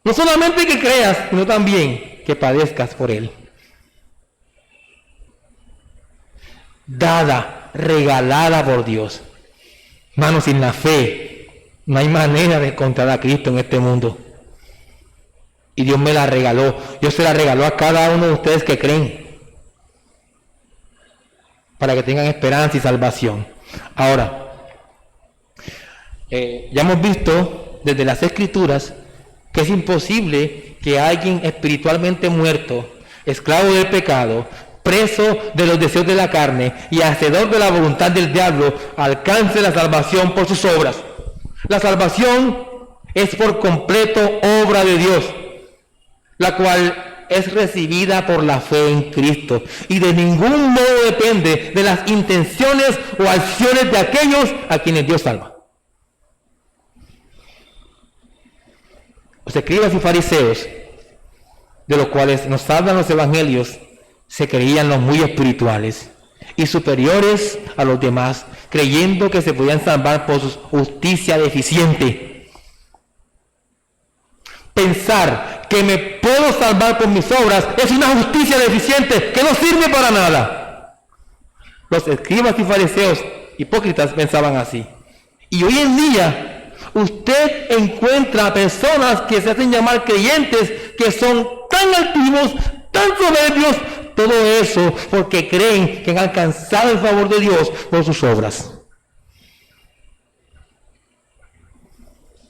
No solamente que creas, sino también que padezcas por Él. Dada, regalada por Dios. Hermanos, sin la fe no hay manera de encontrar a Cristo en este mundo. Y Dios me la regaló. Dios se la regaló a cada uno de ustedes que creen, para que tengan esperanza y salvación. Ahora, ya hemos visto desde las Escrituras que es imposible que alguien espiritualmente muerto, esclavo del pecado, preso de los deseos de la carne y hacedor de la voluntad del diablo, alcance la salvación por sus obras. La salvación es por completo obra de Dios, la cual es recibida por la fe en Cristo y de ningún modo depende de las intenciones o acciones de aquellos a quienes Dios salva. Los escribas y fariseos, de los cuales nos hablan los evangelios, se creían los muy espirituales y superiores a los demás, creyendo que se podían salvar por su justicia deficiente. Pensar que me puedo salvar por mis obras es una justicia deficiente que no sirve para nada. Los escribas y fariseos hipócritas pensaban así. Y hoy en día usted encuentra personas que se hacen llamar creyentes que son tan altivos, tan soberbios, todo eso porque creen que han alcanzado el favor de Dios por sus obras.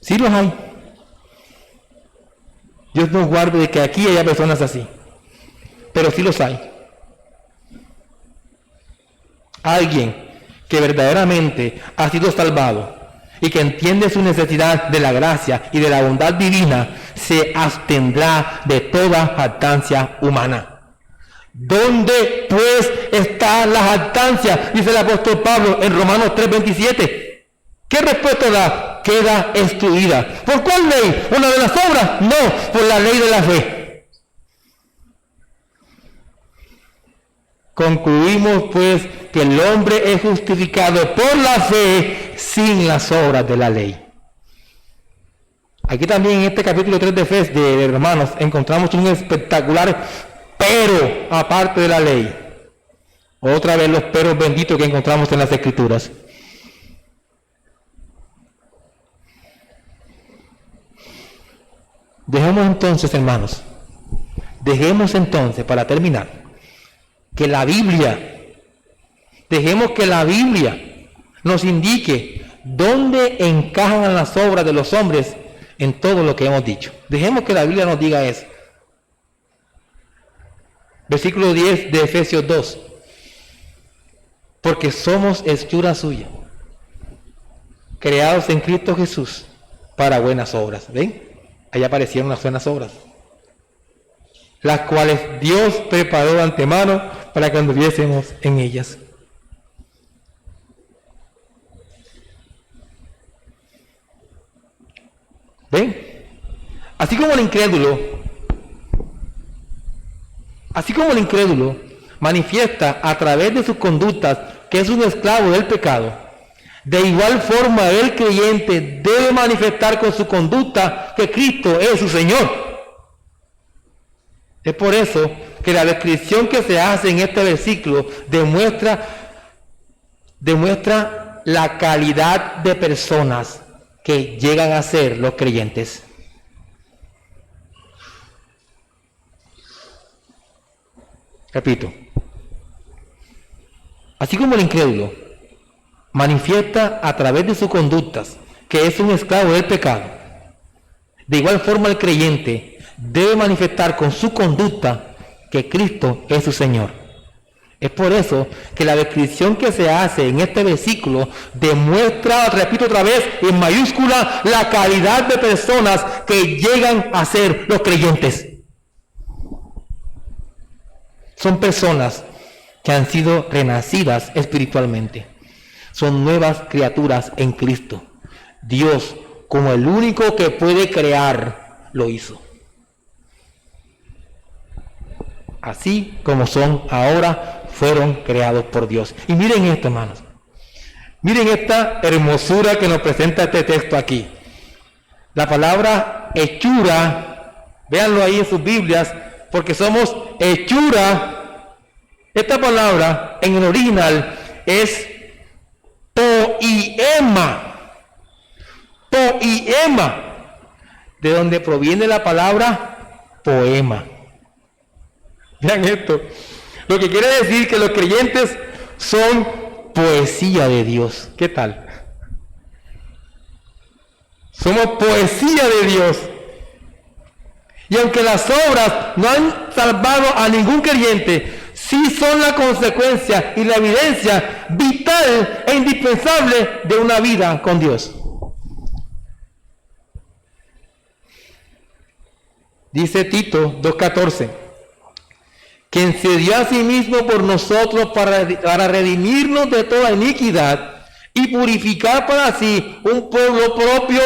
Sí los hay. Dios nos guarde de que aquí haya personas así, pero sí los hay. Alguien que verdaderamente ha sido salvado y que entiende su necesidad de la gracia y de la bondad divina, se abstendrá de toda jactancia humana. ¿Dónde pues está la jactancia? Dice el apóstol Pablo en Romanos 3:27. ¿Qué respuesta da? Queda excluida. ¿Por cuál ley? ¿Una de las obras? No, por la ley de la fe. Concluimos pues que el hombre es justificado por la fe sin las obras de la ley. Aquí también en este capítulo 3 de Romanos encontramos un espectacular pero aparte de la ley. Otra vez los peros benditos que encontramos en las Escrituras. Dejemos entonces, para terminar, dejemos que la Biblia nos indique dónde encajan las obras de los hombres en todo lo que hemos dicho. Dejemos que la Biblia nos diga eso. Versículo 10 de Efesios 2. Porque somos hechura suya, creados en Cristo Jesús para buenas obras. ¿Ven? Ahí aparecieron las buenas obras, las cuales Dios preparó de antemano para que anduviésemos en ellas. ¿Ven? Así como el incrédulo manifiesta a través de sus conductas que es un esclavo del pecado, de igual forma el creyente debe manifestar con su conducta que Cristo es su Señor. Es por eso que la descripción que se hace en este versículo demuestra la calidad de personas que llegan a ser los creyentes. Repito, así como el incrédulo manifiesta a través de sus conductas que es un esclavo del pecado, de igual forma el creyente debe manifestar con su conducta que Cristo es su Señor. Es por eso que la descripción que se hace en este versículo demuestra, repito otra vez, en mayúscula, la calidad de personas que llegan a ser los creyentes. Son personas que han sido renacidas espiritualmente. Son nuevas criaturas en Cristo. Dios, como el único que puede crear, lo hizo. Así como son ahora, fueron creados por Dios. Y miren esto, hermanos. Miren esta hermosura que nos presenta este texto aquí. La palabra hechura, véanlo ahí en sus Biblias, porque somos hechura. Esta palabra en el original es poiema. Poiema, de donde proviene la palabra poema. Vean esto. Lo que quiere decir que los creyentes son poesía de Dios. ¿Qué tal? Somos poesía de Dios. Y aunque las obras no han salvado a ningún creyente, sí son la consecuencia y la evidencia vital e indispensable de una vida con Dios. Dice Tito 2:14, quien se dio a sí mismo por nosotros para redimirnos de toda iniquidad y purificar para sí un pueblo propio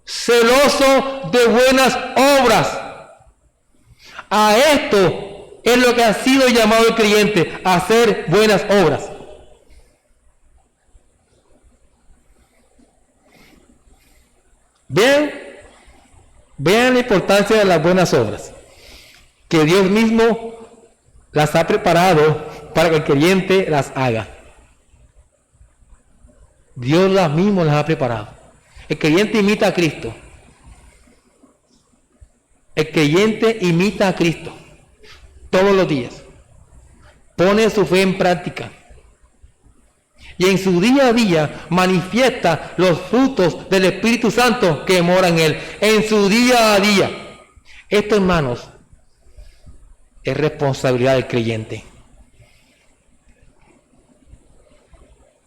celoso de buenas obras. A esto es lo que ha sido llamado el creyente, a hacer buenas obras. Vean la importancia de las buenas obras, que Dios mismo las ha preparado para que el creyente las haga. Dios las mismo las ha preparado. El creyente imita a Cristo. El creyente imita a Cristo todos los días. Pone su fe en práctica. Y en su día a día manifiesta los frutos del Espíritu Santo que mora en él. En su día a día. Esto, hermanos, es responsabilidad del creyente.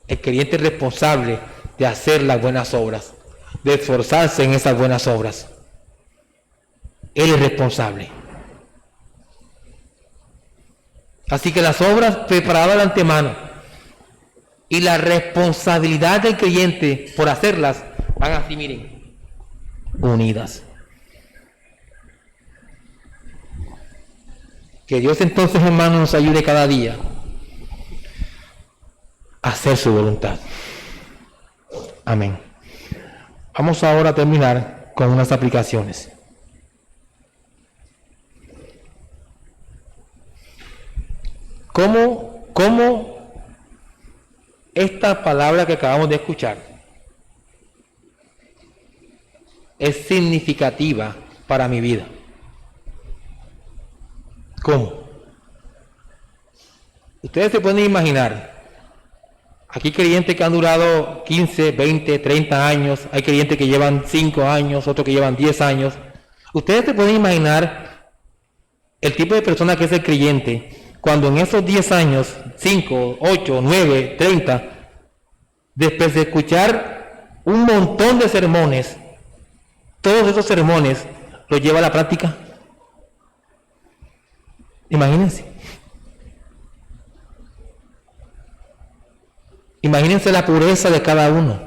El creyente es responsable de hacer las buenas obras, de esforzarse en esas buenas obras. Él es responsable. Así que las obras preparadas de antemano y la responsabilidad del creyente por hacerlas van así, miren, unidas. Que Dios entonces, hermanos, nos ayude cada día a hacer su voluntad. Amén. Vamos ahora a terminar con unas aplicaciones. ¿Cómo esta palabra que acabamos de escuchar es significativa para mi vida? ¿Cómo? Ustedes se pueden imaginar, aquí hay creyentes que han durado 15, 20, 30 años, hay creyentes que llevan 5 años, otros que llevan 10 años. Ustedes se pueden imaginar el tipo de persona que es el creyente cuando en esos 10 años, 5, 8, 9, 30, después de escuchar un montón de sermones, todos esos sermones los lleva a la práctica. Imagínense. Imagínense la pureza de cada uno.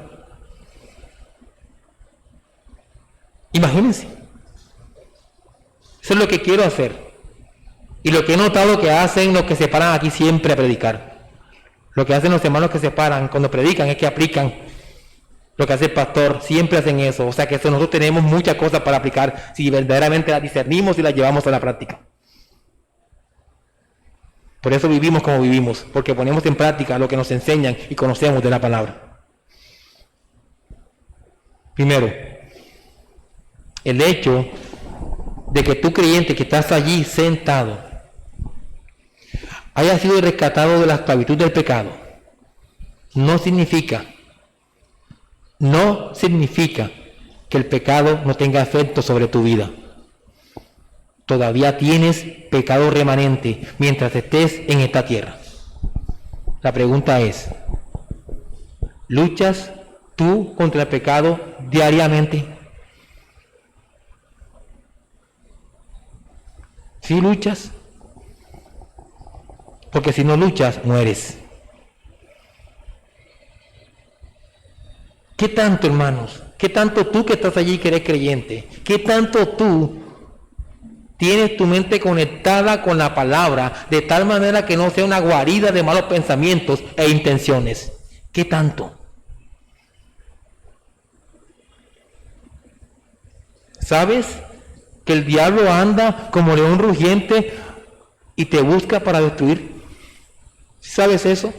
Imagínense. Eso es lo que quiero hacer. Y lo que he notado que hacen los que se paran aquí siempre a predicar. Lo que hacen los hermanos que se paran cuando predican es que aplican lo que hace el pastor. Siempre hacen eso. O sea que nosotros tenemos muchas cosas para aplicar si verdaderamente las discernimos y las llevamos a la práctica. Por eso vivimos como vivimos, porque ponemos en práctica lo que nos enseñan y conocemos de la palabra. Primero, el hecho de que tú, creyente que estás allí sentado, haya sido rescatado de la esclavitud del pecado, no significa que el pecado no tenga efecto sobre tu vida. Todavía tienes pecado remanente mientras estés en esta tierra. La pregunta es, ¿luchas tú contra el pecado diariamente? ¿Sí luchas? Porque si no luchas, mueres. ¿Qué tanto, hermanos? ¿Qué tanto tú que estás allí que eres creyente? ¿Qué tanto tú tienes tu mente conectada con la palabra de tal manera que no sea una guarida de malos pensamientos e intenciones? ¿Qué tanto? ¿Sabes que el diablo anda como león rugiente y te busca para destruir? ¿Sabes eso?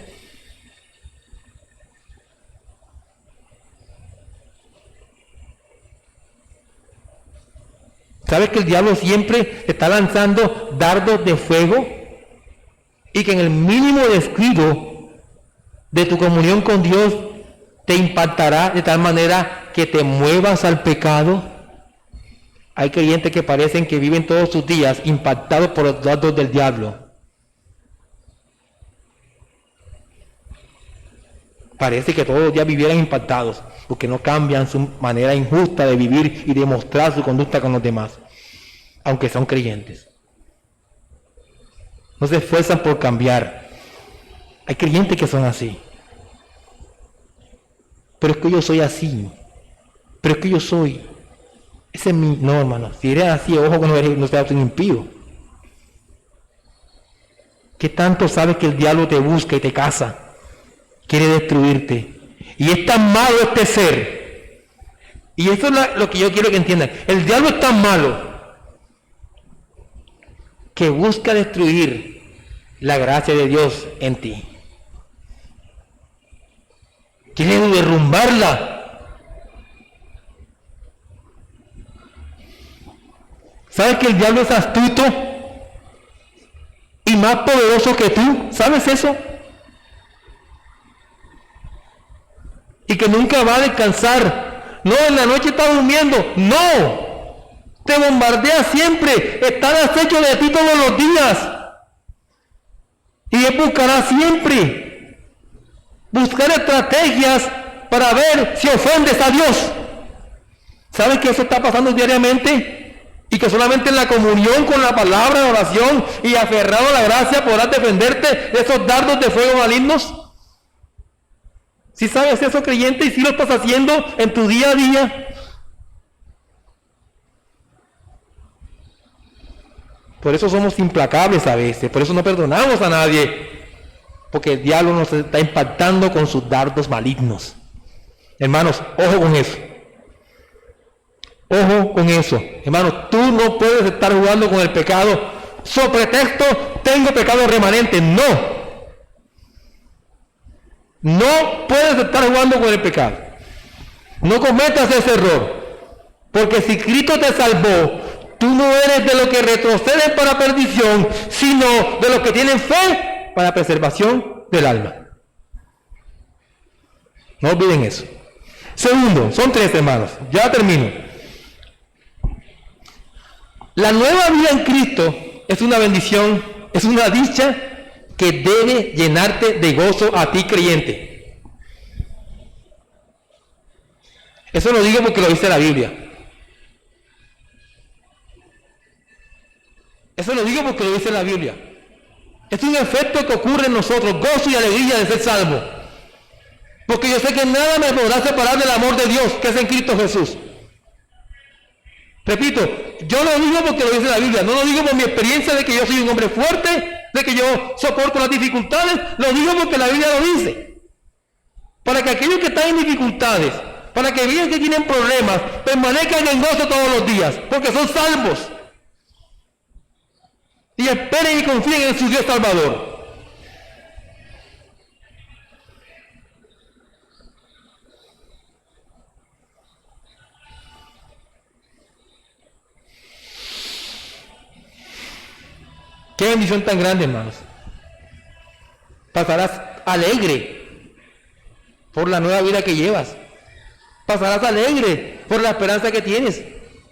¿Sabes que el diablo siempre te está lanzando dardos de fuego? Y que en el mínimo descuido de tu comunión con Dios te impactará de tal manera que te muevas al pecado. Hay creyentes que parecen que viven todos sus días impactados por los dardos del diablo. parece que todos los días vivieran impactados, porque no cambian su manera injusta de vivir y de mostrar su conducta con los demás, aunque son creyentes. No se esfuerzan por cambiar. Hay creyentes que son así. Pero es que yo soy así. Pero es que yo soy. Ese es mi... No, hermano. Si eres así, ojo que no seas un impío. ¿Qué tanto sabes que el diablo te busca y te caza? Quiere destruirte. Y es tan malo este ser. Y eso es lo que yo quiero que entiendan. El diablo es tan malo que busca destruir la gracia de Dios en ti. Quiere derrumbarla. ¿Sabes que el diablo es astuto y más poderoso que tú? ¿Sabes eso? Y que nunca va a descansar. No, en la noche está durmiendo. No. Te bombardea siempre. Está al acecho de ti todos los días. Y él buscará siempre. Buscar estrategias para ver si ofendes a Dios. ¿Sabes que eso está pasando diariamente? Y que solamente en la comunión con la palabra de oración y aferrado a la gracia podrás defenderte de esos dardos de fuego malignos. Si sabes eso, creyente, y si lo estás haciendo en tu día a día. Por eso somos implacables a veces, por eso no perdonamos a nadie, porque el diablo nos está impactando con sus dardos malignos. Hermanos, ojo con eso. Ojo con eso. Hermanos, tú no puedes estar jugando con el pecado sobre pretexto, tengo pecado remanente. No. No puedes estar jugando con el pecado. No cometas ese error. Porque si Cristo te salvó, tú no eres de los que retroceden para perdición, sino de los que tienen fe para preservación del alma. No olviden eso. Segundo, son 3, hermanos. Ya termino. La nueva vida en Cristo es una bendición, es una dicha que debe llenarte de gozo a ti, creyente. Eso lo digo porque lo dice la Biblia. Eso lo digo porque lo dice la Biblia. Es un efecto que ocurre en nosotros, gozo y alegría de ser salvo. Porque yo sé que nada me podrá separar del amor de Dios que es en Cristo Jesús. Repito, yo lo digo porque lo dice la Biblia, no lo digo por mi experiencia de que yo soy un hombre fuerte, de que yo soporto las dificultades, lo digo porque la Biblia lo dice. Para que aquellos que están en dificultades, para que aquellos que tienen problemas, permanezcan en gozo todos los días, porque son salvos. Y esperen y confíen en su Dios Salvador. Qué bendición tan grande, hermanos. Pasarás alegre por la nueva vida que llevas. Pasarás alegre por la esperanza que tienes.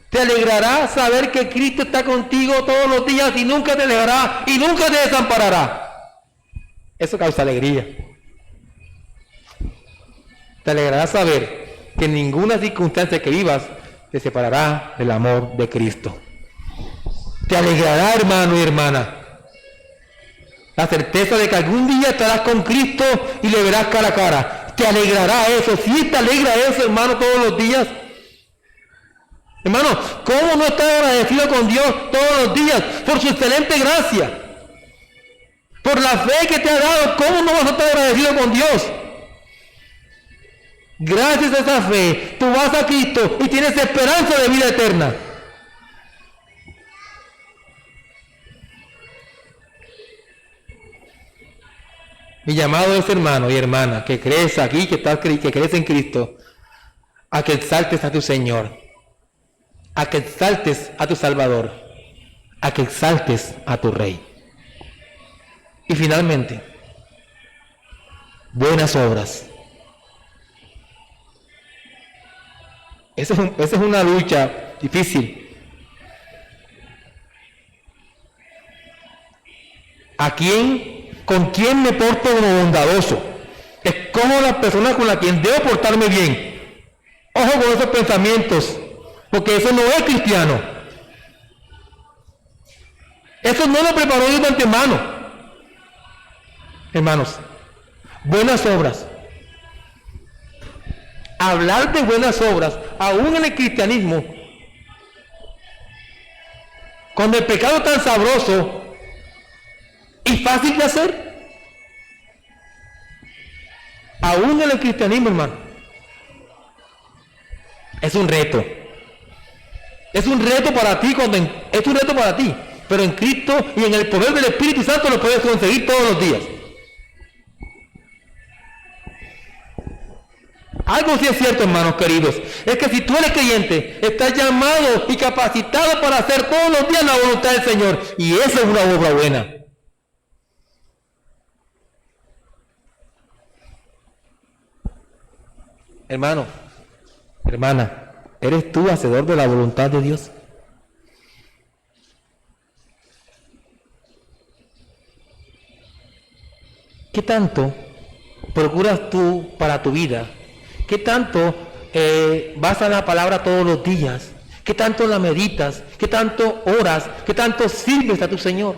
Te alegrará saber que Cristo está contigo todos los días y nunca te dejará y nunca te desamparará. Eso causa alegría. Te alegrará saber que en ninguna circunstancia que vivas te separará del amor de Cristo. Te alegrará, hermano y hermana, la certeza de que algún día estarás con Cristo y le verás cara a cara. Te alegrará eso. Si te alegra eso, hermano, todos los días. Hermano, ¿cómo no estar agradecido con Dios todos los días por su excelente gracia? Por la fe que te ha dado, ¿cómo no vas a estar agradecido con Dios? Gracias a esa fe, tú vas a Cristo y tienes esperanza de vida eterna. Mi llamado es, hermano y hermana, que crees aquí, que crees en Cristo, a que exaltes a tu Señor, a que exaltes a tu Salvador, a que exaltes a tu Rey. Y finalmente, buenas obras. Esa es una lucha difícil. ¿Con quién me porto como bondadoso? Escojo las personas con las que debo portarme bien. Ojo con esos pensamientos, porque eso no es cristiano. Eso no lo preparó Dios de antemano. Hermanos, buenas obras. Hablar de buenas obras, aún en el cristianismo, cuando el pecado es tan sabroso y fácil de hacer, aún en el cristianismo, hermano, es un reto. Es un reto para ti, es un reto para ti, pero en Cristo y en el poder del Espíritu Santo lo puedes conseguir todos los días. Algo sí es cierto, hermanos queridos, es que si tú eres creyente, estás llamado y capacitado para hacer todos los días la voluntad del Señor, y esa es una obra buena. Hermano, hermana, ¿eres tú hacedor de la voluntad de Dios? ¿Qué tanto procuras tú para tu vida? ¿Qué tanto vas a la palabra todos los días? ¿Qué tanto la meditas? ¿Qué tanto oras? ¿Qué tanto sirves a tu Señor?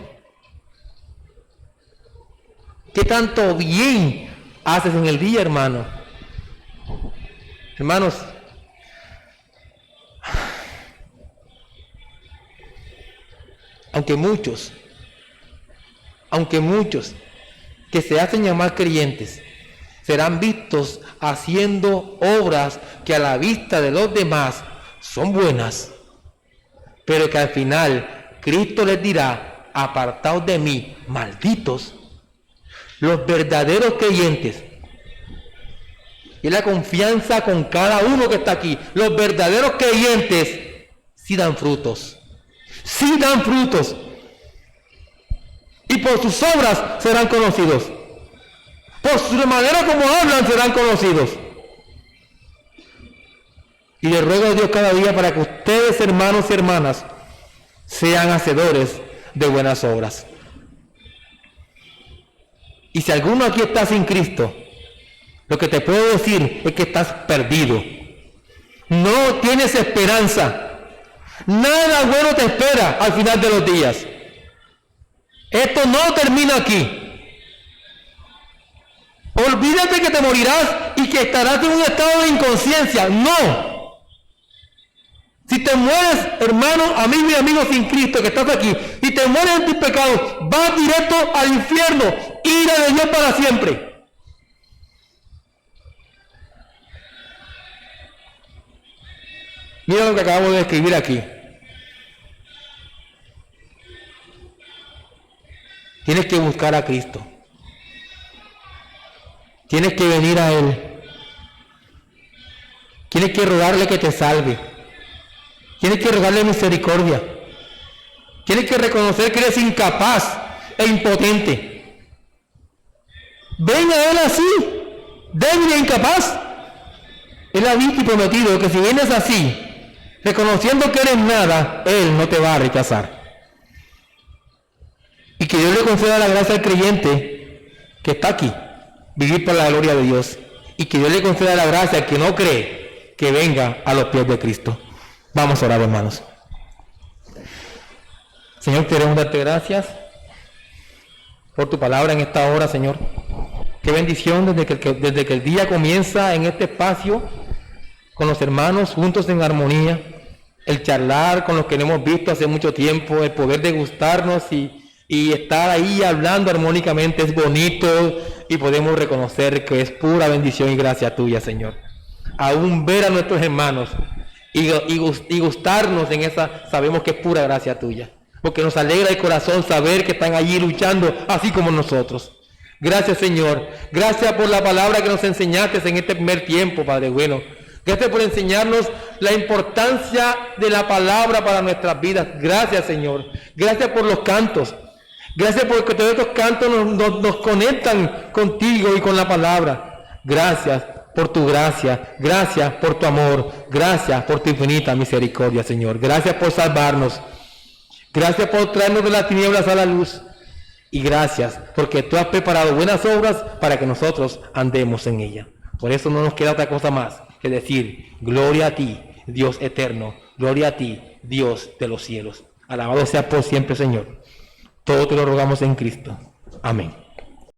¿Qué tanto bien haces en el día, hermano? Hermanos, aunque muchos que se hacen llamar creyentes serán vistos haciendo obras que a la vista de los demás son buenas, pero que al final Cristo les dirá: apartaos de mí, malditos. Los verdaderos creyentes, y la confianza con cada uno que está aquí, los verdaderos creyentes sí dan frutos, y por sus obras serán conocidos. Por su manera como hablan serán conocidos. Y le ruego a Dios cada día para que ustedes, hermanos y hermanas, sean hacedores de buenas obras. Y si alguno aquí está sin Cristo, lo que te puedo decir es que estás perdido. No tienes esperanza. Nada bueno te espera al final de los días. Esto no termina aquí. Olvídate que te morirás y que estarás en un estado de inconsciencia. No. Si te mueres, hermano, amigo y amigo sin Cristo que estás aquí, y te mueres en tus pecados, vas directo al infierno, ira de Dios para siempre. Mira lo que acabamos de escribir aquí. Tienes que buscar a Cristo. Tienes que venir a Él. Tienes que rogarle que te salve. Tienes que rogarle misericordia. Tienes que reconocer que eres incapaz e impotente. Ven a Él así, débil e incapaz. Él ha dicho y prometido que si vienes así, reconociendo que eres nada, Él no te va a rechazar. Y que Dios le conceda la gracia al creyente que está aquí, vivir por la gloria de Dios. Y que Dios le conceda la gracia al que no cree, que venga a los pies de Cristo. Vamos a orar, hermanos. Señor, queremos darte gracias por tu palabra en esta hora, Señor. Qué bendición desde que el día comienza en este espacio, con los hermanos juntos en armonía, el charlar con los que no hemos visto hace mucho tiempo, el poder degustarnos y estar ahí hablando armónicamente es bonito, y podemos reconocer que es pura bendición y gracia tuya, Señor. Aún ver a nuestros hermanos y gustarnos en esa, sabemos que es pura gracia tuya, porque nos alegra el corazón saber que están allí luchando así como nosotros. Gracias, Señor. Gracias por la palabra que nos enseñaste en este primer tiempo, Padre bueno. Gracias por enseñarnos la importancia de la palabra para nuestras vidas. Gracias, Señor. Gracias por los cantos. Gracias porque todos estos cantos nos conectan contigo y con la palabra. Gracias por tu gracia. Gracias por tu amor. Gracias por tu infinita misericordia, Señor. Gracias por salvarnos. Gracias por traernos de las tinieblas a la luz. Y gracias, porque tú has preparado buenas obras para que nosotros andemos en ellas. Por eso no nos queda otra cosa más que decir, gloria a ti, Dios eterno, gloria a ti, Dios de los cielos. Alabado sea por siempre, Señor. Todo te lo rogamos en Cristo. Amén.